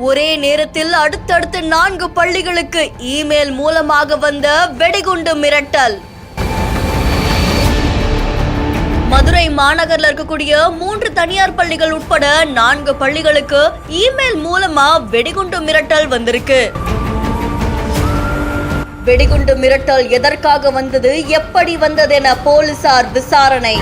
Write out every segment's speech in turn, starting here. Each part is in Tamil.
ஒரே நேரத்தில் அடுத்தடுத்து 4 பள்ளிகளுக்கு இமெயில் மூலமாக வந்த வெடிகுண்டு மிரட்டல். மதுரை மாநகரில் இருக்கக்கூடிய 3 தனியார் பள்ளிகள் உட்பட 4 பள்ளிகளுக்கு இமெயில் மூலமா வெடிகுண்டு மிரட்டல் வந்திருக்கு. வெடிகுண்டு மிரட்டல் எதற்காக வந்தது, எப்படி வந்தது என போலீசார் விசாரணை.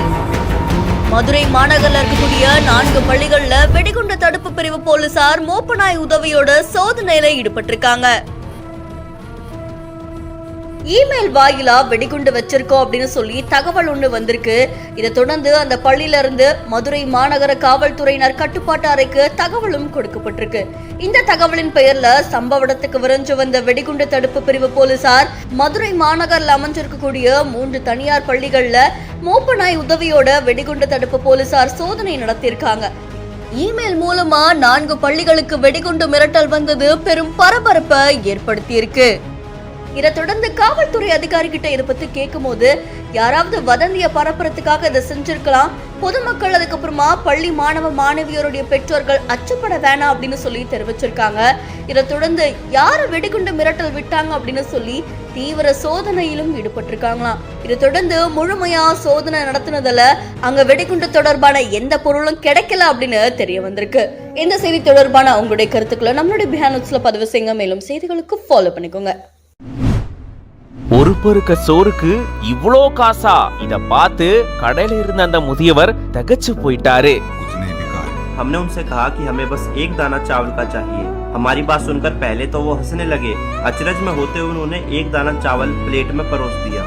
மதுரை மாநகரில் இருக்கக்கூடிய 4 பள்ளிகள்ல வெடிகுண்டு தடுப்பு பிரிவு போலீசார் மோப்பநாய் உதவியோட சோதனையில ஈடுபட்டிருக்காங்க. இமெயில் வாயிலா வெடிகுண்டு வச்சிருக்கோம் அப்படின்னு சொல்லி தகவல் ஒண்ணு வந்திருக்கு. இதை தொடர்ந்து அந்த பள்ளியில இருந்து மதுரை மாநகர காவல்துறையினர் கட்டுப்பாட்டு அறைக்கு தகவலும் கொடுக்கப்பட்டிருக்கு. இந்த தகவலின் பெயர்ல சம்பவ இடத்துக்கு விரைஞ்சு வந்த வெடிகுண்டு தடுப்பு பிரிவு போலீசார் மதுரை மாநகரில் அமைஞ்சிருக்கக்கூடிய 3 தனியார் பள்ளிகள்ல மோப்பநாய் உதவியோட வெடிகுண்டு தடுப்பு போலீசார் சோதனை நடத்தியிருக்காங்க. இமெயில் மூலமா 4 பள்ளிகளுக்கு வெடிகுண்டு மிரட்டல் வந்தது பெரும் பரபரப்பை ஏற்படுத்தியிருக்கு. இதை தொடர்ந்து காவல்துறை அதிகாரி கிட்ட இதை பத்தி கேட்கும் போது, யாராவது வதந்திய பரப்புறதுக்காக இதை செஞ்சிருக்கலாம், பொதுமக்கள் அதுக்கப்புறமா பள்ளி மாணவ மாணவியருடைய பெற்றோர்கள் அச்சப்பட வேணாம் அப்படின்னு சொல்லி தெரிவிச்சிருக்காங்க. இதை தொடர்ந்து யாரு வெடிகுண்டு மிரட்டல் விட்டாங்க அப்படின்னு சொல்லி தீவிர சோதனையிலும் ஈடுபட்டிருக்காங்களாம். இதை தொடர்ந்து முழுமையா சோதனை நடத்தினதுல அங்க வெடிகுண்டு தொடர்பான எந்த பொருளும் கிடைக்கல அப்படின்னு தெரிய வந்திருக்கு. இந்த செய்தி தொடர்பான உங்களுடைய கருத்துக்களை நம்மளுடைய பிஹாண்ட் நியூஸ்ல பதிவு செய்யுங்க. மேலும் செய்திகளுக்கு ஃபாலோ பண்ணிக்கோங்க. ஒரு பருக்க சோறுக்கு இவ்ளோ காசா? இத பார்த்து கடையில இருந்த அந்த முதியவர் தகச்சு போயிட்டாரு. हमने उनसे कहा कि हमें बस एक दाना चावल का चाहिए। हमारी बात सुनकर पहले तो वो हंसने लगे। अचरज में होते हुए उन्होंने एक दाना चावल प्लेट में परोस दिया।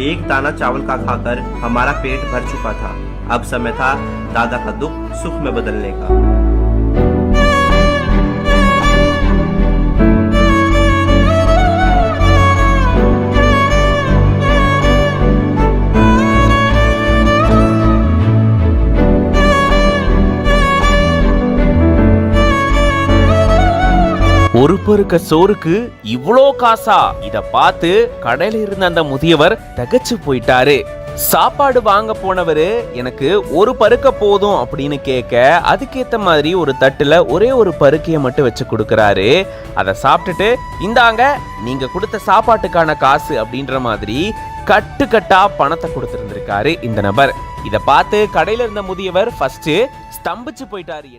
एक दाना चावल का खाकर हमारा पेट भर चुका था। अब समय था दादा का दुख सुख में बदलने का। ஒரு பருக்க சோறுக்கு இவ்ளோ காசா? இத பார்த்து கடையில இருந்த அந்த முதியவர் தகச்சு போயிட்டாரு. சாப்பாடு வாங்க போனவரு எனக்கு ஒரு பருக்க போதும் அப்படின்னு கேட்க, அதுக்கேத்த மாதிரி ஒரு தட்டுல ஒரே ஒரு பருக்கைய மட்டும் வச்சு கொடுக்கறாரு. அதை சாப்பிட்டுட்டு, இந்தாங்க நீங்க கொடுத்த சாப்பாட்டுக்கான காசு அப்படின்ற மாதிரி கட்டுக்கட்டா பணத்தை கொடுத்திருந்திருக்காரு இந்த நபர். இத பார்த்து கடையில இருந்த முதியவர் ஃபர்ஸ்ட் ஸ்தம்பிச்சு போயிட்டாரு.